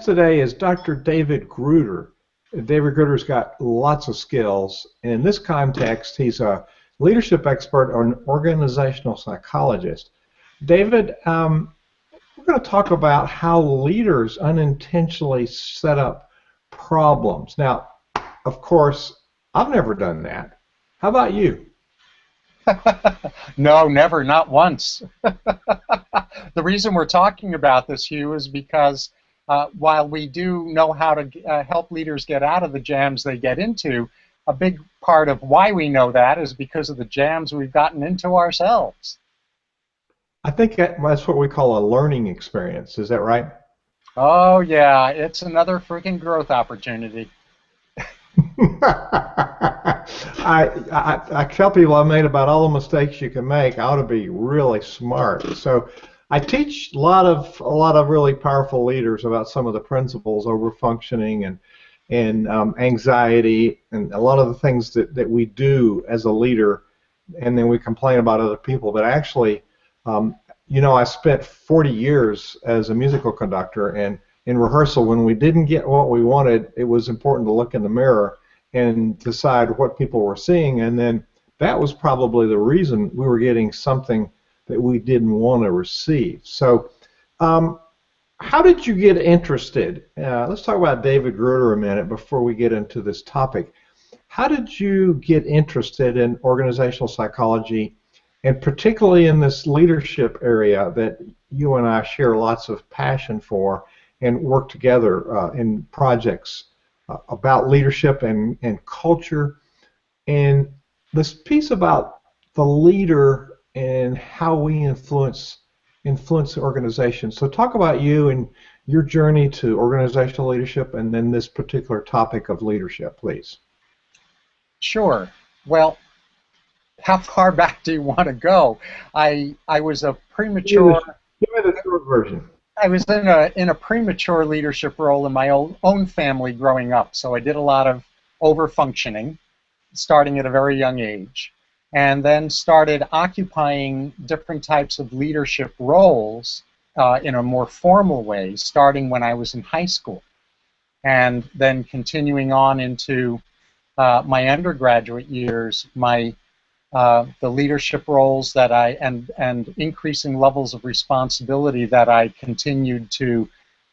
Today is Dr. David Gruder. David Gruder's got lots of skills. In this context, he's a leadership expert or an organizational psychologist. David, we're going to talk about how leaders unintentionally set up problems. Now, of course, I've never done that. How about you? No, never, not once. The reason we're talking about this, Hugh, is because while we do know how to help leaders get out of the jams they get into, a big part of why we know that is because of the jams we've gotten into ourselves. I think that's what we call a learning experience. Is that right? Oh, yeah, it's another freaking growth opportunity. I tell people I've made about all the mistakes you can make. I ought to be really smart. So I teach a lot of really powerful leaders about some of the principles over functioning and anxiety and a lot of the things that we do as a leader, and then we complain about other people. But actually, I spent 40 years as a musical conductor, and in rehearsal, when we didn't get what we wanted, it was important to look in the mirror and decide what people were seeing, and then that was probably the reason we were getting something that we didn't want to receive. So how did you get interested? Let's talk about David Gruder a minute before we get into this topic. How did you get interested in organizational psychology, and particularly in this leadership area that you and I share lots of passion for and work together in projects about leadership and culture, and this piece about the leader and how we influence the organization. So talk about you and your journey to organizational leadership, and then this particular topic of leadership, please. Sure. Well, how far back do you want to go? I was a premature. Give me the short version. I was in a premature leadership role in my own family growing up, so I did a lot of over-functioning, starting at a very young age, and then started occupying different types of leadership roles in a more formal way, starting when I was in high school, and then continuing on into my undergraduate years, the leadership roles that and increasing levels of responsibility that I continued to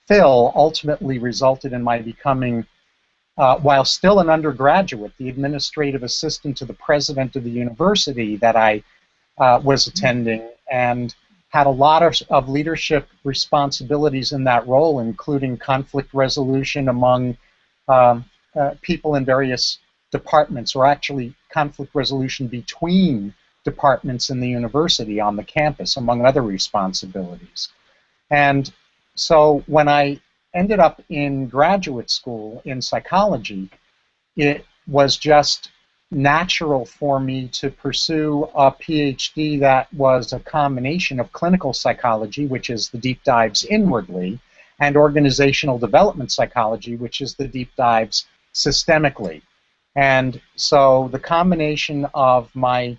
fill ultimately resulted in my becoming, while still an undergraduate, the administrative assistant to the president of the university that I was attending, and had a lot of leadership responsibilities in that role, including conflict resolution among people in various departments, or actually conflict resolution between departments in the university on the campus, among other responsibilities. And so when I ended up in graduate school in psychology, it was just natural for me to pursue a PhD that was a combination of clinical psychology, which is the deep dives inwardly, and organizational development psychology, which is the deep dives systemically. And so the combination of my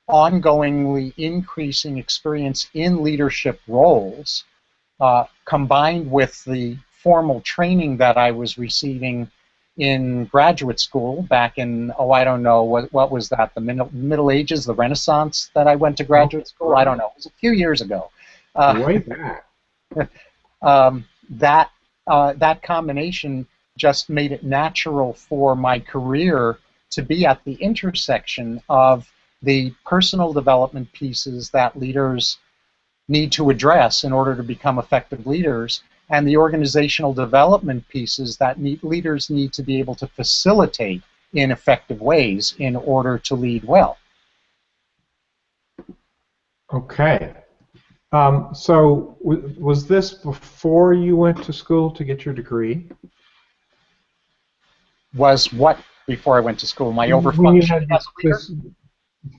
ongoingly increasing experience in leadership roles, combined with the formal training that I was receiving in graduate school back in, I don't know, what was that, the Middle Ages, the Renaissance that I went to graduate school? I don't know. It was a few years ago. Way back. That combination just made it natural for my career to be at the intersection of the personal development pieces that leaders need to address in order to become effective leaders, and the organizational development pieces that leaders need to be able to facilitate in effective ways in order to lead well. Okay. So was this before you went to school to get your degree? Was what before I went to school? My overfunction as a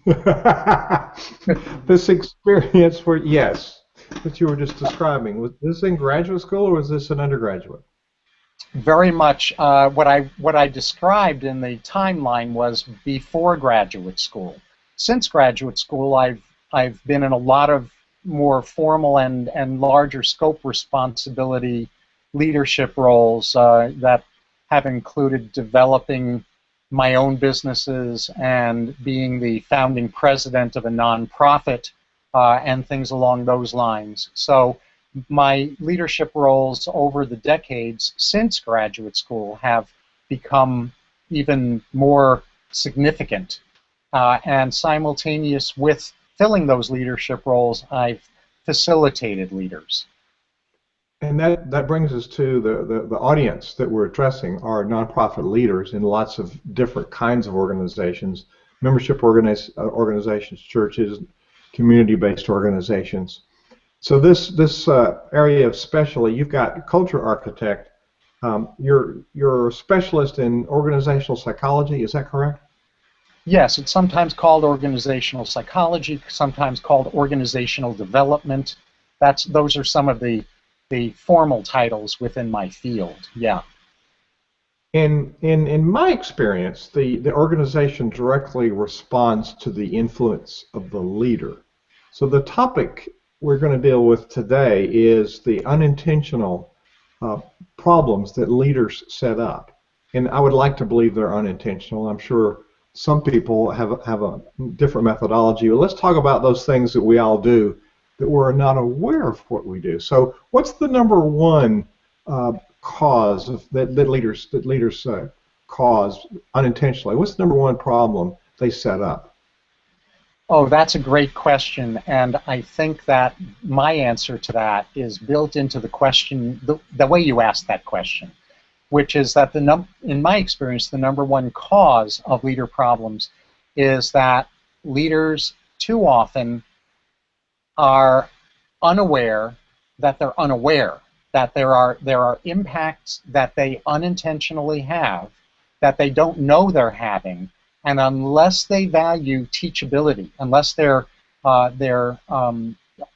leader? This experience where, yes, that you were just describing. Was this in graduate school or was this an undergraduate? Very much what I described in the timeline was before graduate school. Since graduate school, I've been in a lot of more formal and larger scope responsibility leadership roles that have included developing my own businesses and being the founding president of a nonprofit and things along those lines. So my leadership roles over the decades since graduate school have become even more significant. And simultaneous with filling those leadership roles, I've facilitated leaders. And that brings us to the audience that we're addressing are nonprofit leaders in lots of different kinds of organizations, membership organizations, churches, community-based organizations. So this area of specialty, you've got culture architect. You're a specialist in organizational psychology. Is that correct? Yes, it's sometimes called organizational psychology, sometimes called organizational development. Those are some of the formal titles within my field. Yeah. In my experience, the organization directly responds to the influence of the leader. So the topic we're going to deal with today is the unintentional problems that leaders set up. And I would like to believe they're unintentional. I'm sure some people have a different methodology. But let's talk about those things that we all do that we're not aware of what we do. So what's the number one cause that leaders cause unintentionally? What's the number one problem they set up? Oh, that's a great question, and I think that my answer to that is built into the question, the way you asked that question, which is that in my experience, the number one cause of leader problems is that leaders too often are unaware that they're unaware, that there are impacts that they unintentionally have that they don't know they're having, and unless they value teachability, unless they're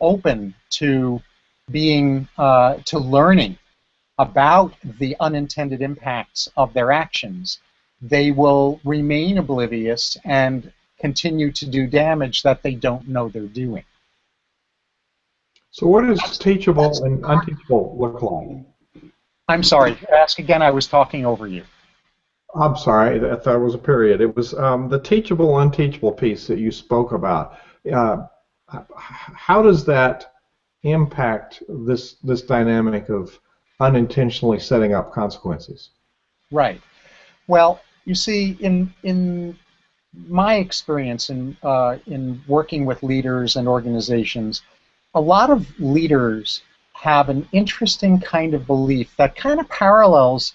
open to being to learning about the unintended impacts of their actions, they will remain oblivious and continue to do damage that they don't know they're doing. So what does teachable and unteachable look like? I'm sorry, ask again, I was talking over you. I'm sorry, I thought it was a period. It was the teachable, unteachable piece that you spoke about. How does that impact this dynamic of unintentionally setting up consequences? Right. Well, you see, in my experience in working with leaders and organizations, a lot of leaders have an interesting kind of belief that kind of parallels,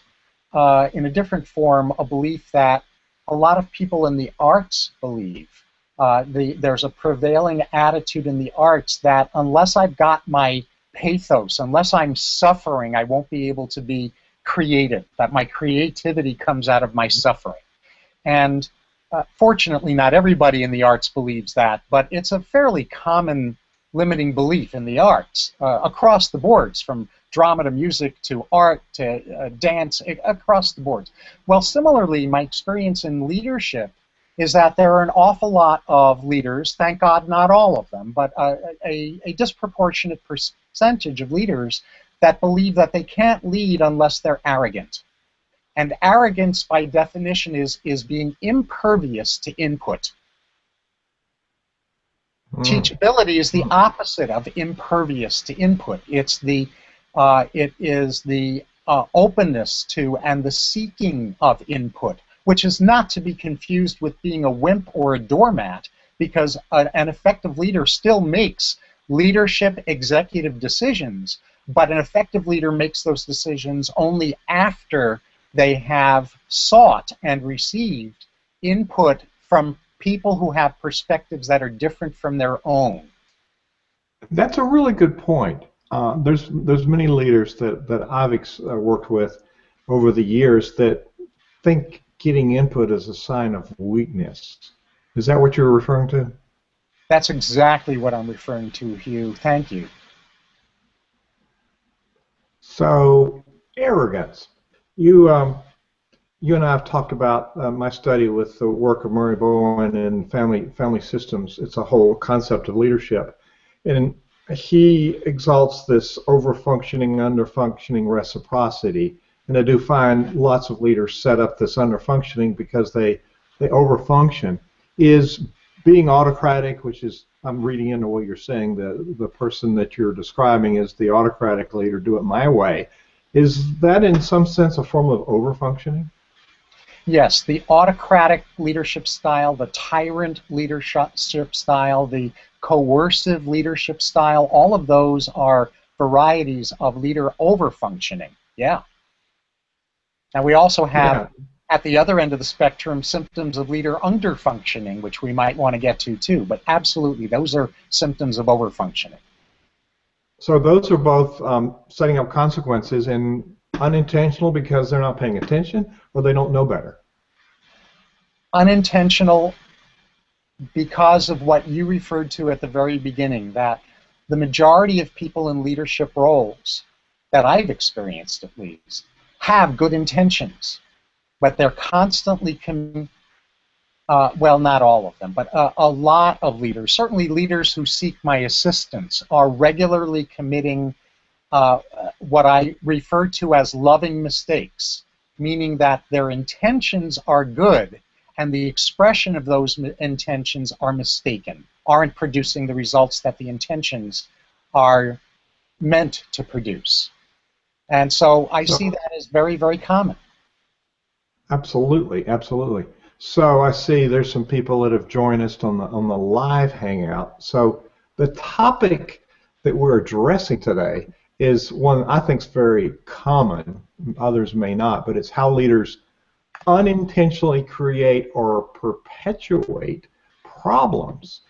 in a different form, a belief that a lot of people in the arts believe. There's a prevailing attitude in the arts that unless I've got my pathos, unless I'm suffering, I won't be able to be creative, that my creativity comes out of my suffering. And fortunately, not everybody in the arts believes that, but it's a fairly common limiting belief in the arts across the boards, from drama to music to art to dance, across the boards. Well, similarly, my experience in leadership is that there are an awful lot of leaders, thank God not all of them, but a disproportionate percentage of leaders that believe that they can't lead unless they're arrogant. And arrogance, by definition, is being impervious to input. Teachability is the opposite of impervious to input. It is the openness to and the seeking of input, which is not to be confused with being a wimp or a doormat, because an effective leader still makes leadership executive decisions, but an effective leader makes those decisions only after they have sought and received input from people who have perspectives that are different from their own. That's a really good point. There's many leaders that I've worked with over the years that think getting input is a sign of weakness. Is that what you're referring to? That's exactly what I'm referring to, Hugh. Thank you. So, arrogance. You and I have talked about my study with the work of Murray Bowen and family systems. It's a whole concept of leadership, and he exalts this over-functioning, under-functioning reciprocity. And I do find lots of leaders set up this under-functioning because they over-function. Is being autocratic, which is, I'm reading into what you're saying, the person that you're describing is the autocratic leader, do it my way. Is that in some sense a form of over-functioning? Yes, the autocratic leadership style, the tyrant leadership style, the coercive leadership style, all of those are varieties of leader over-functioning. Yeah. And we also have, Yeah. at the other end of the spectrum, symptoms of leader under-functioning, which we might want to get to too. But absolutely, those are symptoms of over-functioning. So those are both setting up consequences and unintentional because they're not paying attention or they don't know better. Unintentional because of what you referred to at the very beginning, that the majority of people in leadership roles that I've experienced at least have good intentions, but they're constantly well, not all of them, but a lot of leaders, certainly leaders who seek my assistance, are regularly committing what I refer to as loving mistakes, meaning that their intentions are good and the expression of those intentions are mistaken, aren't producing the results that the intentions are meant to produce. And so I see that as very, very common. Absolutely, absolutely. So I see there's some people that have joined us on the live hangout. So the topic that we're addressing today is one I think is very common. Others may not, but it's how leaders unintentionally create or perpetuate problems.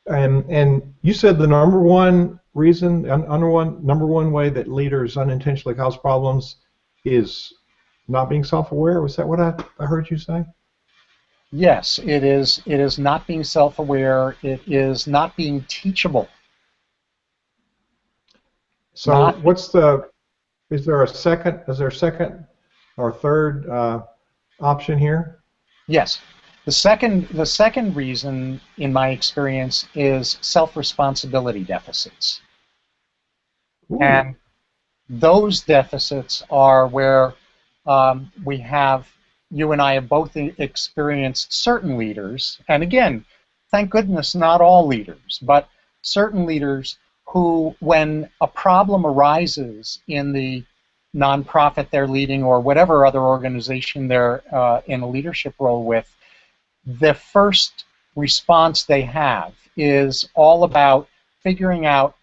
And you said the number one reason, number one way that leaders unintentionally cause problems is not being self-aware. Was that what I heard you say? Yes, it is. It is not being self-aware. It is not being teachable. So is there a second or third option here? Yes. The second reason, in my experience, is self-responsibility deficits. Ooh. And those deficits are where you and I have both experienced certain leaders, and again, thank goodness not all leaders, but certain leaders who, when a problem arises in the nonprofit they're leading or whatever other organization they're in a leadership role with, the first response they have is all about figuring out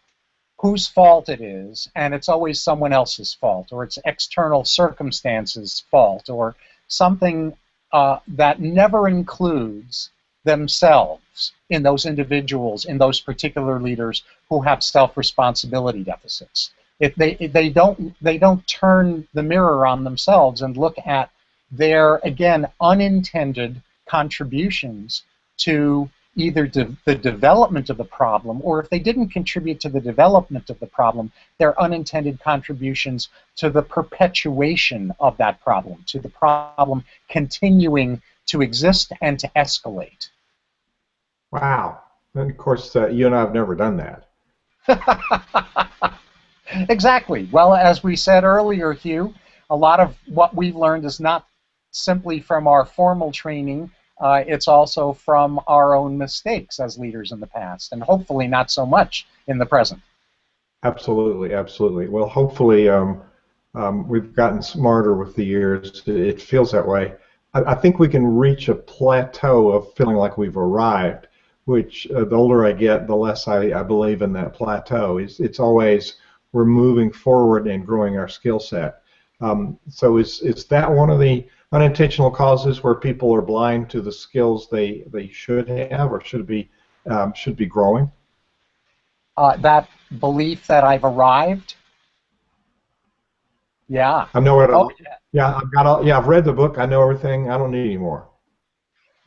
whose fault it is, and it's always someone else's fault, or it's external circumstances' fault, or something that never includes themselves in those individuals, in those particular leaders who have self-responsibility deficits. If they don't turn the mirror on themselves and look at their, again, unintended contributions to either the development of the problem, or if they didn't contribute to the development of the problem, their unintended contributions to the perpetuation of that problem, to the problem continuing to exist and to escalate. Wow. And of course, you and I have never done that. Exactly. Well, as we said earlier, Hugh, a lot of what we've learned is not simply from our formal training, it's also from our own mistakes as leaders in the past, and hopefully not so much in the present. Absolutely, absolutely. Well, hopefully we've gotten smarter with the years. It feels that way. I think we can reach a plateau of feeling like we've arrived, which the older I get, the less I believe in that plateau. It's always we're moving forward and growing our skill set. So is that one of the unintentional causes where people are blind to the skills they should have or should be growing? That belief that I've arrived. Yeah. I know it. Oh, yeah. Yeah, I've read the book. I know everything. I don't need any more.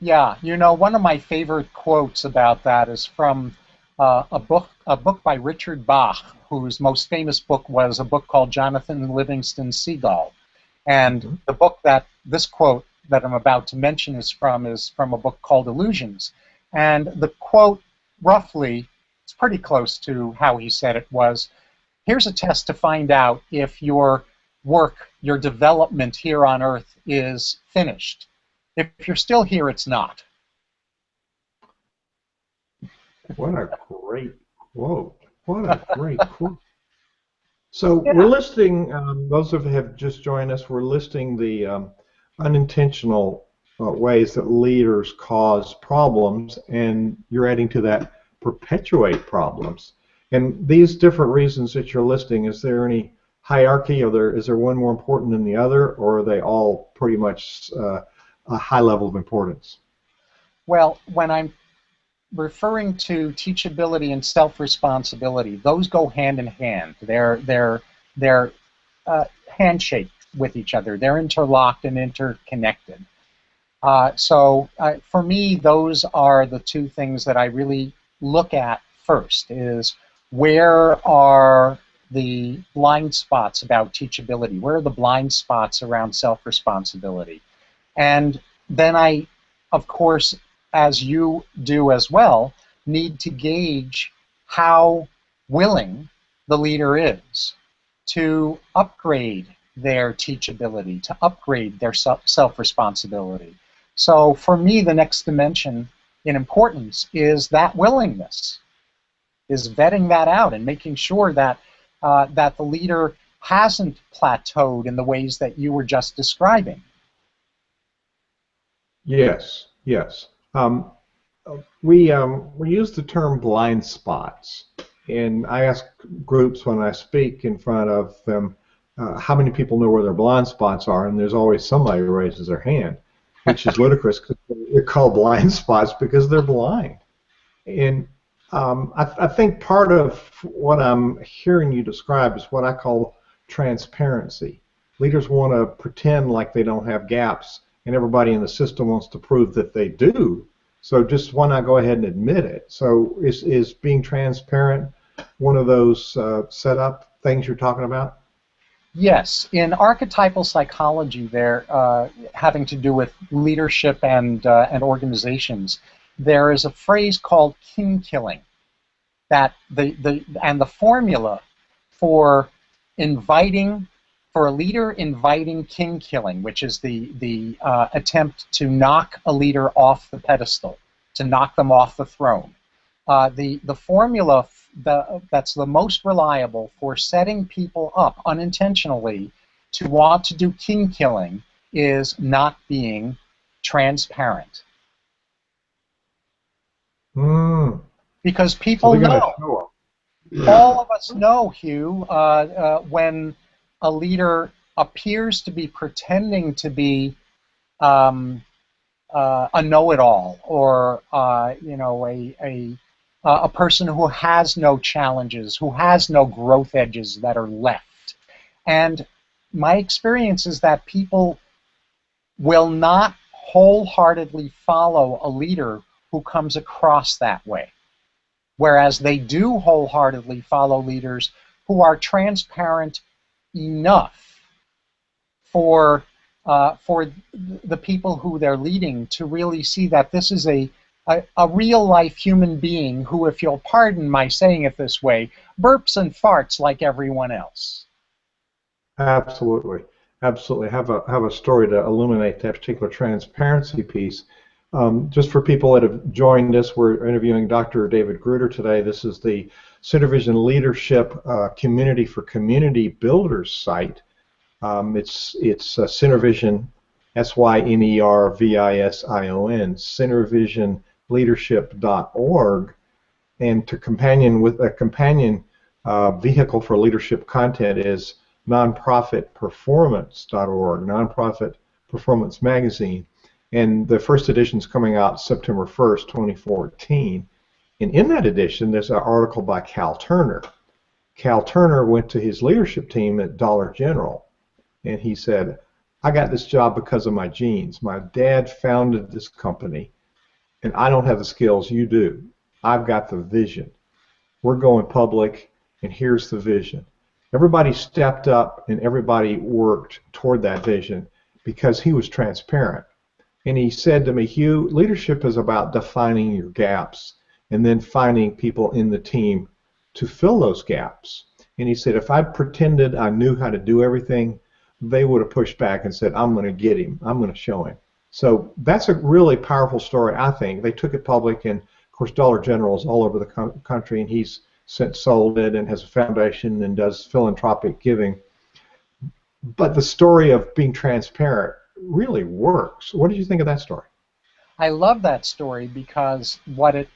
Yeah. You know, one of my favorite quotes about that is from a book by Richard Bach, whose most famous book was a book called Jonathan Livingston Seagull. And the book that this quote that I'm about to mention is from a book called Illusions. And the quote, roughly, it's it's pretty close to how he said it was. Here's a test to find out if your work, your development here on Earth is finished. If you're still here, it's not. What a great quote. What a great quote. So we're listing, those of you who have just joined us, we're listing the unintentional ways that leaders cause problems, and you're adding to that perpetuate problems. And these different reasons that you're listing, is there any hierarchy? Is there one more important than the other, or are they all pretty much a high level of importance? Well, when I'm referring to teachability and self-responsibility, those go hand in hand. They're handshake with each other. They're interlocked and interconnected. So for me, those are the two things that I really look at first, is where are the blind spots about teachability? Where are the blind spots around self-responsibility? And then I, of course, as you do as well, need to gauge how willing the leader is to upgrade their teachability, to upgrade their self-responsibility. So for me, the next dimension in importance is that willingness, is vetting that out and making sure that that the leader hasn't plateaued in the ways that you were just describing. Yes, yes. We use the term blind spots, and I ask groups when I speak in front of them, how many people know where their blind spots are, and there's always somebody who raises their hand, which is ludicrous because they're called blind spots because they're blind. And I think part of what I'm hearing you describe is what I call transparency. Leaders want to pretend like they don't have gaps, and everybody in the system wants to prove that they do. So just why not go ahead and admit it? So is being transparent one of those setup things you're talking about? Yes. In archetypal psychology, they're having to do with leadership and organizations, there is a phrase called king killing. That the formula for a leader inviting king killing, which is the attempt to knock a leader off the pedestal, to knock them off the throne. The formula that's the most reliable for setting people up unintentionally to want to do king killing is not being transparent. Because people know. All of us know, Hugh, when a leader appears to be pretending to be a know-it-all, or you know, a person who has no challenges, who has no growth edges that are left. And my experience is that people will not wholeheartedly follow a leader who comes across that way, whereas they do wholeheartedly follow leaders who are transparent enough for the people who they're leading to really see that this is a real-life human being who, if you'll pardon my saying it this way, burps and farts like everyone else. Absolutely, absolutely. Have a story to illuminate that particular transparency piece. Just for people that have joined us, we're interviewing Dr. David Gruder today. This is the SynerVision Leadership Community for Community Builders site. It's SynerVision, SynerVision, SynerVisionLeadership.org, and to companion with a companion vehicle for leadership content is nonprofitperformance.org, Nonprofit Performance Magazine. And the first edition is coming out September 1st, 2014. And in that edition, there's an article by Cal Turner. Cal Turner went to his leadership team at Dollar General, and he said, I got this job because of my genes. My dad founded this company, and I don't have the skills you do. I've got the vision. We're going public, and here's the vision. Everybody stepped up, and everybody worked toward that vision because he was transparent. And he said to me, Hugh, leadership is about defining your gaps and then finding people in the team to fill those gaps. And he said, if I pretended I knew how to do everything, they would have pushed back and said, I'm going to get him. I'm going to show him. So that's a really powerful story, I think. They took it public, and of course Dollar General is all over the country, and he's since sold it and has a foundation and does philanthropic giving. But the story of being transparent really works. What did you think of that story? I love that story because what it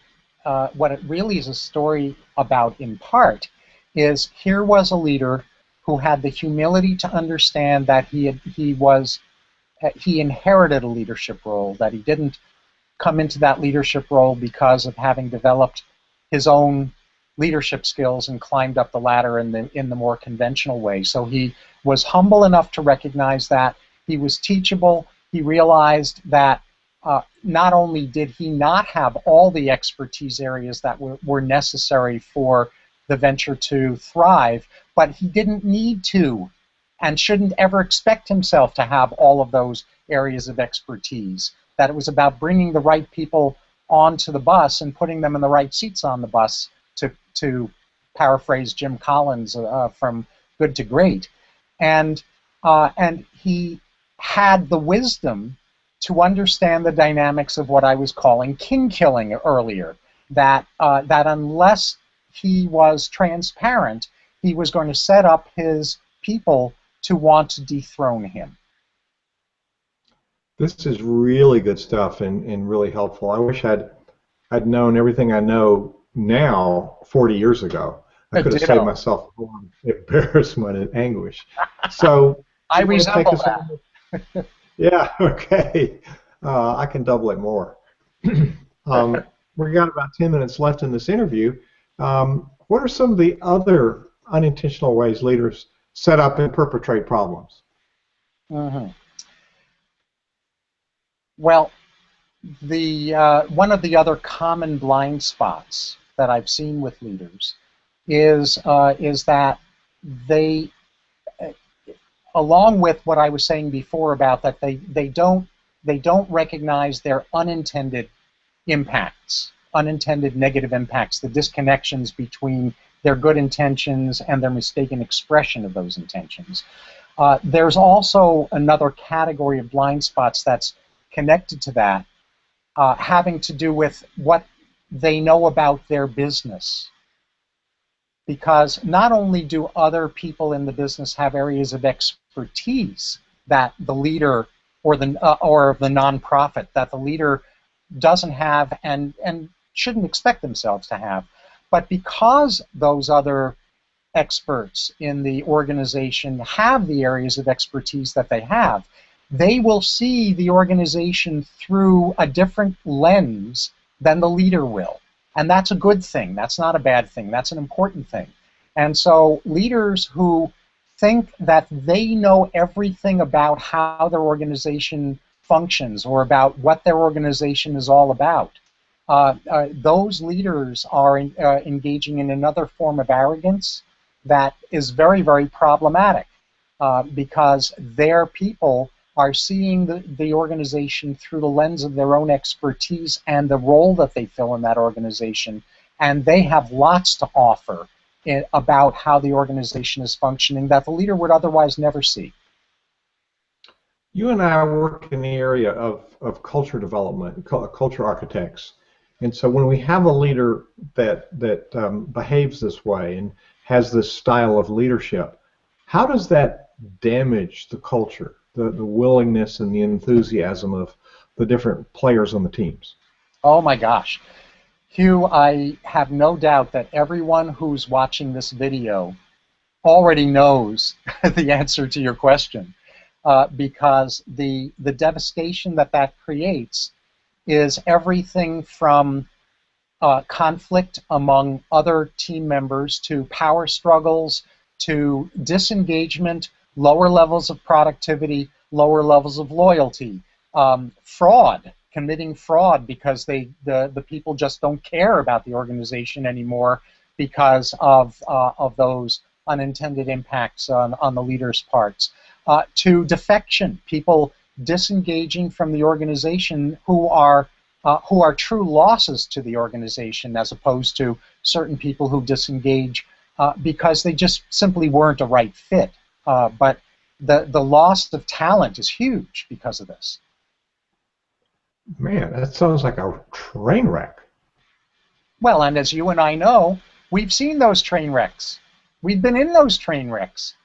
really is a story about, in part, is here was a leader who had the humility to understand that he inherited a leadership role, that he didn't come into that leadership role because of having developed his own leadership skills and climbed up the ladder in the more conventional way. So he was humble enough to recognize that. He was teachable. He realized that not only did he not have all the expertise areas that were necessary for the venture to thrive, but he didn't need to and shouldn't ever expect himself to have all of those areas of expertise. That it was about bringing the right people onto the bus and putting them in the right seats on the bus, to paraphrase Jim Collins from Good to Great. And he had the wisdom to understand the dynamics of what I was calling king killing earlier, that unless he was transparent, he was going to set up his people to want to dethrone him. This is really good stuff and really helpful. I wish I'd known everything I know now 40 years ago. I could have saved myself a lot of embarrassment and anguish. So I resemble that. Yeah, okay. I can double it more. We got about 10 minutes left in this interview. What are some of the other unintentional ways leaders set up and perpetrate problems? Mm-hmm. Well, one of the other common blind spots that I've seen with leaders is that they, along with what I was saying before about that they don't recognize their unintended impacts, unintended negative impacts, the disconnections between their good intentions and their mistaken expression of those intentions. There's also another category of blind spots that's connected to that, having to do with what they know about their business. Because not only do other people in the business have areas of expertise that the leader or the nonprofit that the leader doesn't have and shouldn't expect themselves to have, but because those other experts in the organization have the areas of expertise that they have, they will see the organization through a different lens than the leader will. And that's a good thing. That's not a bad thing. That's an important thing. And so leaders who think that they know everything about how their organization functions or about what their organization is all about, those leaders are engaging in another form of arrogance that is very, very problematic because their people are seeing the organization through the lens of their own expertise and the role that they fill in that organization, and they have lots to offer about how the organization is functioning that the leader would otherwise never see. You and I work in the area of culture development, culture architects, and so when we have a leader that behaves this way and has this style of leadership, how does that damage the culture? The willingness and the enthusiasm of the different players on the teams? Oh my gosh. Hugh, I have no doubt that everyone who's watching this video already knows the answer to your question because the devastation that creates is everything from conflict among other team members to power struggles to disengagement, lower levels of productivity, lower levels of loyalty, fraud, committing fraud because the people just don't care about the organization anymore because of those unintended impacts on the leaders' parts, to defection, people disengaging from the organization who are who are true losses to the organization, as opposed to certain people who disengage because they just simply weren't a right fit. But the loss of talent is huge because of this. Man, that sounds like a train wreck. Well, and as you and I know, we've seen those train wrecks. We've been in those train wrecks.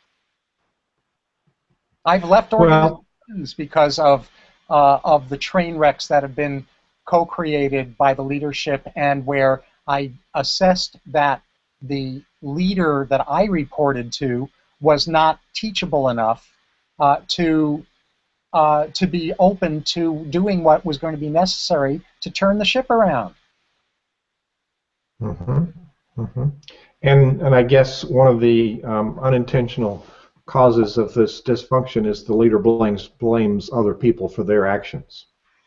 I've left Well, organizations because of the train wrecks that have been co-created by the leadership, and where I assessed that the leader that I reported to was not teachable enough to be open to doing what was going to be necessary to turn the ship around. hmm hmm and I guess one of the unintentional causes of this dysfunction is the leader blames other people for their actions.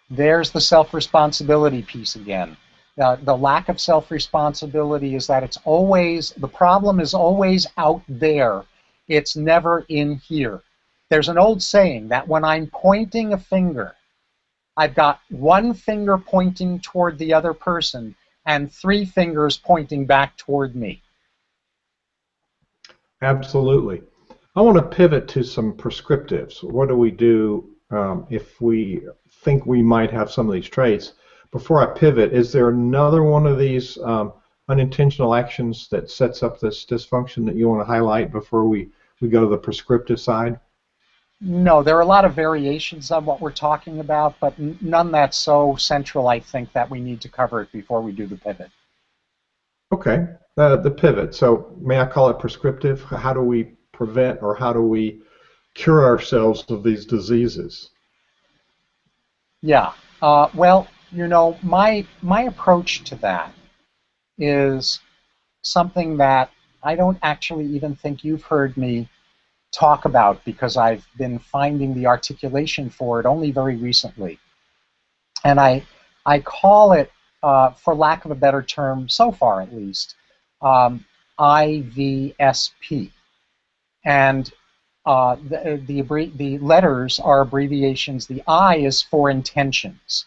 There's the self-responsibility piece again. The lack of self-responsibility is that the problem is always out there. It's never in here. There's an old saying that when I'm pointing a finger, I've got one finger pointing toward the other person and three fingers pointing back toward me. Absolutely. I want to pivot to some prescriptives. What do we do if we think we might have some of these traits? Before I pivot, is there another one of these unintentional actions that sets up this dysfunction that you want to highlight before we go to the prescriptive side? No, there are a lot of variations on what we're talking about, but none that's so central, I think, that we need to cover it before we do the pivot. Okay, the pivot. So may I call it prescriptive? How do we prevent or how do we cure ourselves of these diseases? Yeah. Well, my approach to that is something that I don't actually even think you've heard me talk about, because I've been finding the articulation for it only very recently. And I call it, for lack of a better term, so far at least, IVSP. And the letters are abbreviations. The I is for intentions.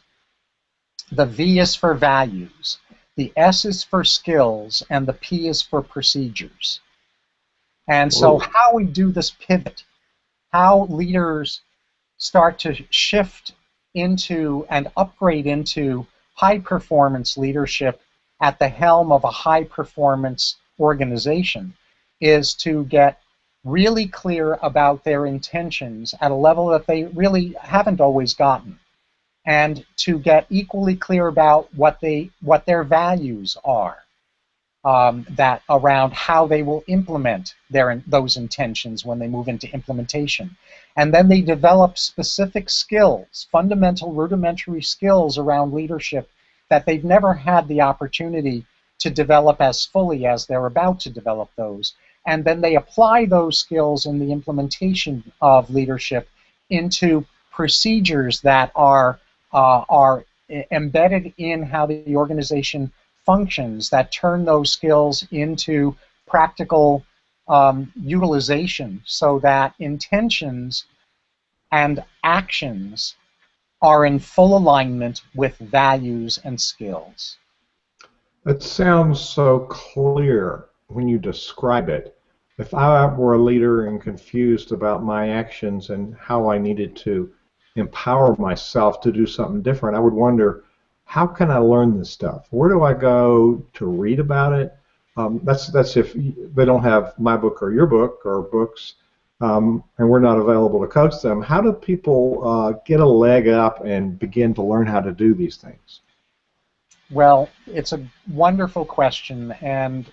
The V is for values. The S is for skills, and the P is for procedures. And so Whoa. how we do this pivot, how leaders start to shift into and upgrade into high-performance leadership at the helm of a high-performance organization, is to get really clear about their intentions at a level that they really haven't always gotten, and to get equally clear about what their values are, that around how they will implement those intentions when they move into implementation. And then they develop specific skills, fundamental rudimentary skills around leadership that they've never had the opportunity to develop as fully as they're about to develop those. And then they apply those skills in the implementation of leadership into procedures that are embedded in how the organization functions, that turn those skills into practical utilization, so that intentions and actions are in full alignment with values and skills. It sounds so clear when you describe it. If I were a leader and confused about my actions and how I needed to empower myself to do something different, I would wonder, how can I learn this stuff? Where do I go to read about it? That's if they don't have my book or your book or books, and we're not available to coach them. How do people get a leg up and begin to learn how to do these things? Well, it's a wonderful question, and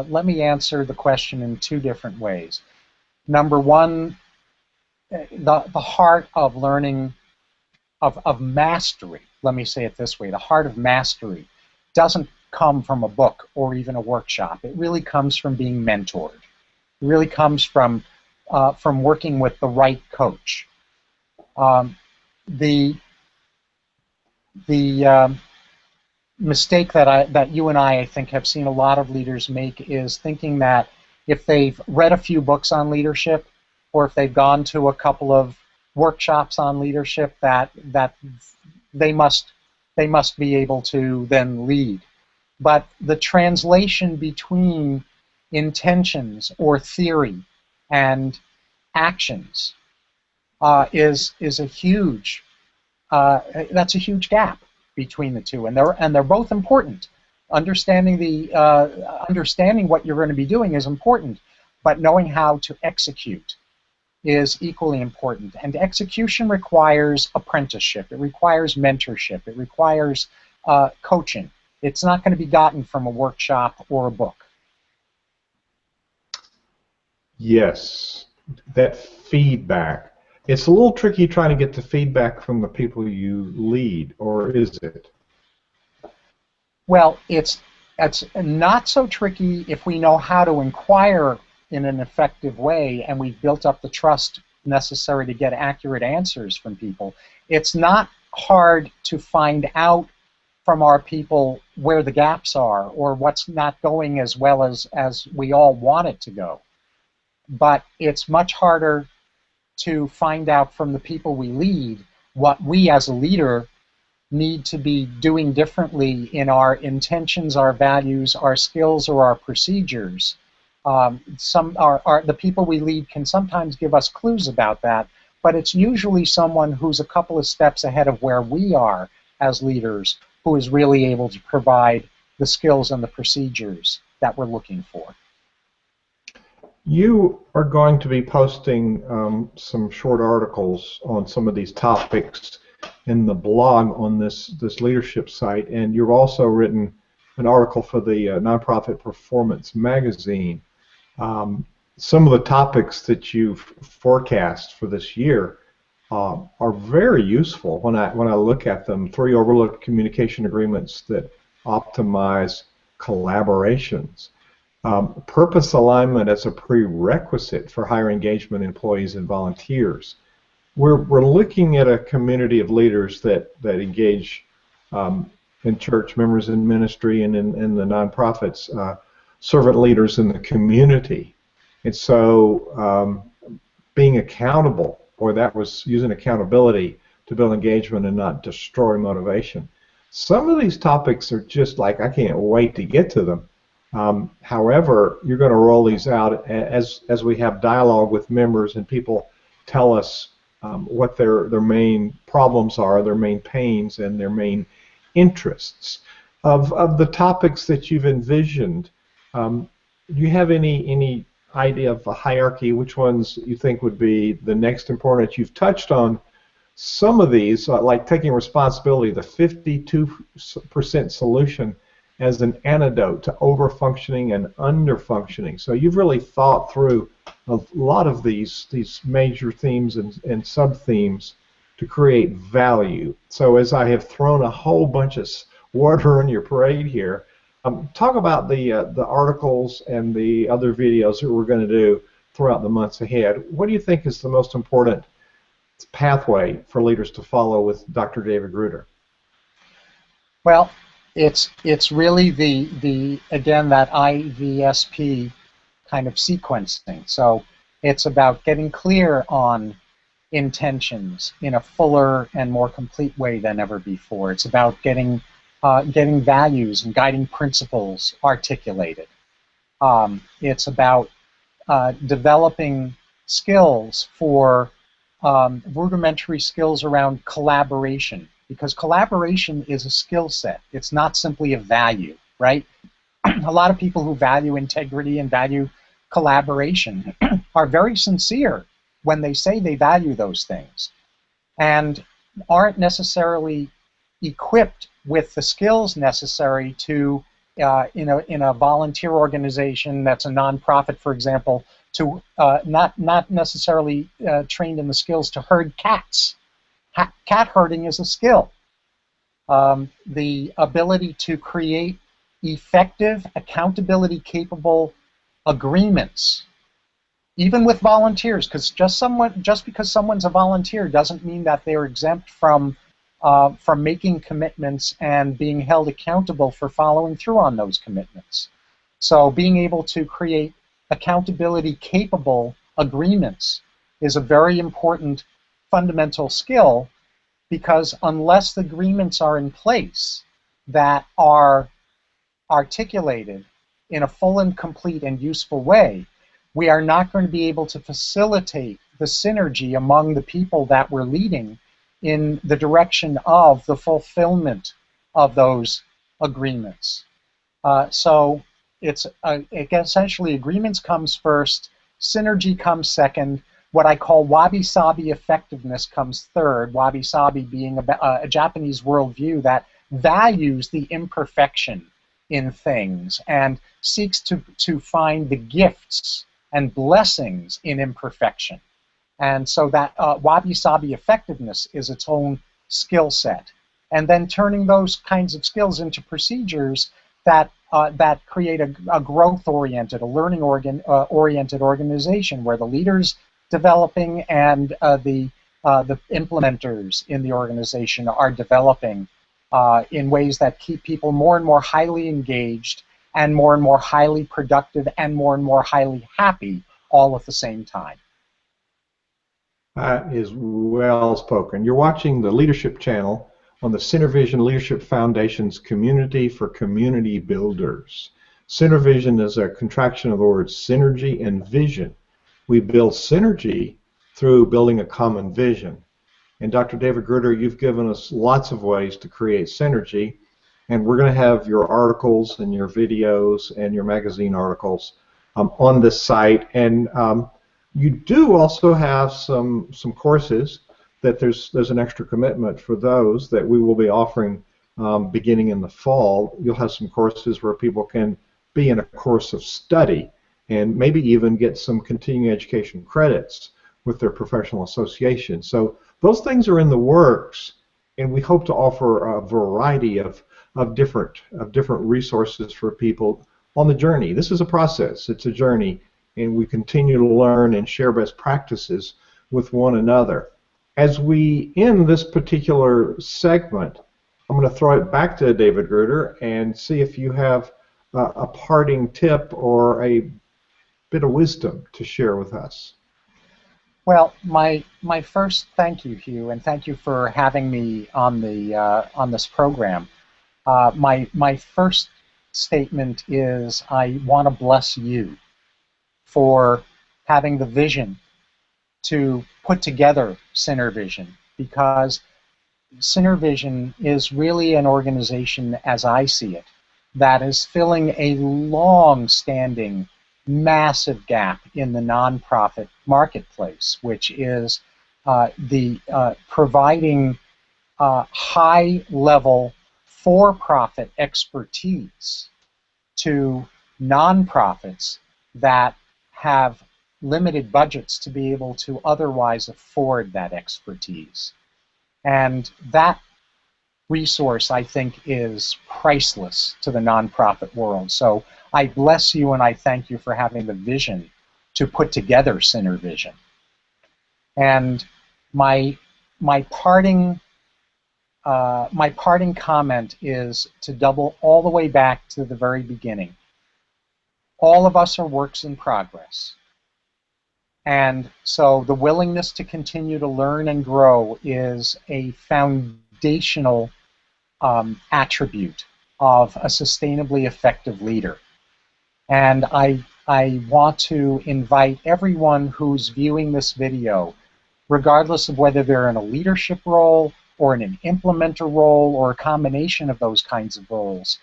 let me answer the question in two different ways. Number one, the heart of learning, of mastery, let me say it this way, the heart of mastery doesn't come from a book or even a workshop. It really comes from being mentored. It really comes from working with the right coach. The mistake that you and I think, have seen a lot of leaders make is thinking that if they've read a few books on leadership, or if they've gone to a couple of workshops on leadership, that they must they must be able to then lead. But the translation between intentions or theory and actions is a huge that's a huge gap between the two, and they're both important. Understanding understanding what you're going to be doing is important, but knowing how to execute is equally important. And execution requires apprenticeship. It requires mentorship. It requires coaching. It's not going to be gotten from a workshop or a book. Yes, that feedback. It's a little tricky trying to get the feedback from the people you lead, or is it? Well, it's not so tricky if we know how to inquire in an effective way and we've built up the trust necessary to get accurate answers from people. It's not hard to find out from our people where the gaps are or what's not going as well as we all want it to go. But it's much harder to find out from the people we lead what we as a leader need to be doing differently in our intentions, our values, our skills, or our procedures. The people we lead can sometimes give us clues about that, but it's usually someone who's a couple of steps ahead of where we are as leaders who is really able to provide the skills and the procedures that we're looking for. You are going to be posting some short articles on some of these topics in the blog on this leadership site, and you've also written an article for the Nonprofit Performance magazine. Some of the topics that you've forecast for this year are very useful when I look at them. 3 overlooked communication agreements that optimize collaborations. Purpose alignment as a prerequisite for higher engagement employees and volunteers. We're looking at a community of leaders that engage in church, members in ministry, and in the nonprofits, servant leaders in the community. And so being accountable, or that was using accountability to build engagement and not destroy motivation. Some of these topics are just like, I can't wait to get to them. However, you're going to roll these out as we have dialogue with members and people tell us what their main problems are, their main pains, and their main interests. Of the topics that you've envisioned, do you have any idea of a hierarchy, which ones you think would be the next important? You've touched on some of these, like taking responsibility, the 52% solution as an antidote to overfunctioning and underfunctioning. So you've really thought through a lot of these major themes and sub-themes to create value. So as I have thrown a whole bunch of water on your parade here, talk about the articles and the other videos that we're going to do throughout the months ahead. What do you think is the most important pathway for leaders to follow with Dr. David Gruder? Well, it's really the again, that IVSP kind of sequencing. So it's about getting clear on intentions in a fuller and more complete way than ever before. It's about getting values and guiding principles articulated. It's about developing skills for rudimentary skills around collaboration, because collaboration is a skill set. It's not simply a value, right? A lot of people who value integrity and value collaboration are very sincere when they say they value those things and aren't necessarily equipped with the skills necessary to, in a volunteer organization that's a nonprofit, for example, to not necessarily trained in the skills to herd cats. Cat herding is a skill. The ability to create effective, accountability-capable agreements, even with volunteers, because just because someone's a volunteer doesn't mean that they're exempt from making commitments and being held accountable for following through on those commitments. So being able to create accountability-capable agreements is a very important fundamental skill because unless the agreements are in place that are articulated in a full and complete and useful way, we are not going to be able to facilitate the synergy among the people that we're leading in the direction of the fulfillment of those agreements. So it's essentially agreements comes first, synergy comes second, what I call wabi-sabi effectiveness comes third, wabi-sabi being a Japanese worldview that values the imperfection in things and seeks to find the gifts and blessings in imperfection. And so that wabi-sabi effectiveness is its own skill set. And then turning those kinds of skills into procedures that create a growth-oriented, a learning-oriented organization where the leaders developing and the implementers in the organization are developing in ways that keep people more and more highly engaged and more highly productive and more highly happy all at the same time. That is well spoken. You're watching the Leadership Channel on the CenterVision Leadership Foundation's Community for Community Builders. CenterVision is a contraction of the words synergy and vision. We build synergy through building a common vision. And Dr. David Gruder, you've given us lots of ways to create synergy, and we're going to have your articles and your videos and your magazine articles on this site. And you do also have some courses that there's an extra commitment for those that we will be offering beginning in the fall. You'll have some courses where people can be in a course of study and maybe even get some continuing education credits with their professional association. So those things are in the works, and we hope to offer a variety of different resources for people on the journey. This is a process. It's a journey, and we continue to learn and share best practices with one another. As we end this particular segment, I'm going to throw it back to David Gruder and see if you have a parting tip or a bit of wisdom to share with us. Well, my first thank you, Hugh, and thank you for having me on this program. My first statement is I want to bless you for having the vision to put together CenterVision, because CenterVision is really an organization, as I see it, that is filling a long-standing, massive gap in the nonprofit marketplace, which is providing high-level for-profit expertise to nonprofits that have limited budgets to be able to otherwise afford that expertise. And that resource, I think, is priceless to the nonprofit world. So I bless you and I thank you for having the vision to put together CenterVision. And my parting comment is to double all the way back to the very beginning. All of us are works in progress. And so the willingness to continue to learn and grow is a foundational attribute of a sustainably effective leader. And I want to invite everyone who's viewing this video, regardless of whether they're in a leadership role or in an implementer role or a combination of those kinds of roles,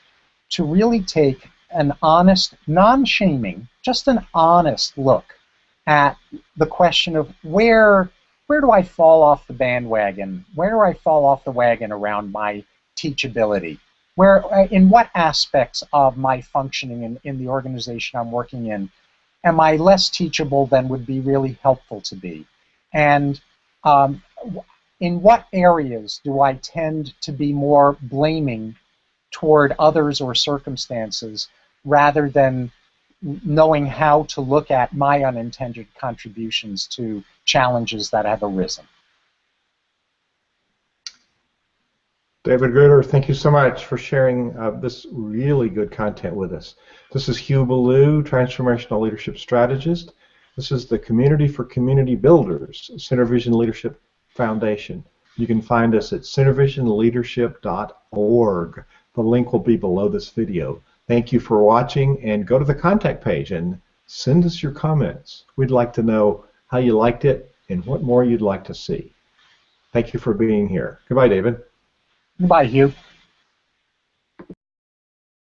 to really take an honest, non-shaming, just an honest look at the question of where do I fall off the bandwagon? Where do I fall off the wagon around my teachability? In what aspects of my functioning in the organization I'm working in am I less teachable than would be really helpful to be? And in what areas do I tend to be more blaming toward others or circumstances rather than knowing how to look at my unintended contributions to challenges that have arisen? David Gruder, thank you so much for sharing this really good content with us. This is Hugh Ballou, Transformational Leadership Strategist. This is the Community for Community Builders, CenterVision Leadership Foundation. You can find us at centervisionleadership.org. The link will be below this video. Thank you for watching, and go to the contact page and send us your comments. We'd like to know how you liked it and what more you'd like to see. Thank you for being here. Goodbye, David. Goodbye, Hugh.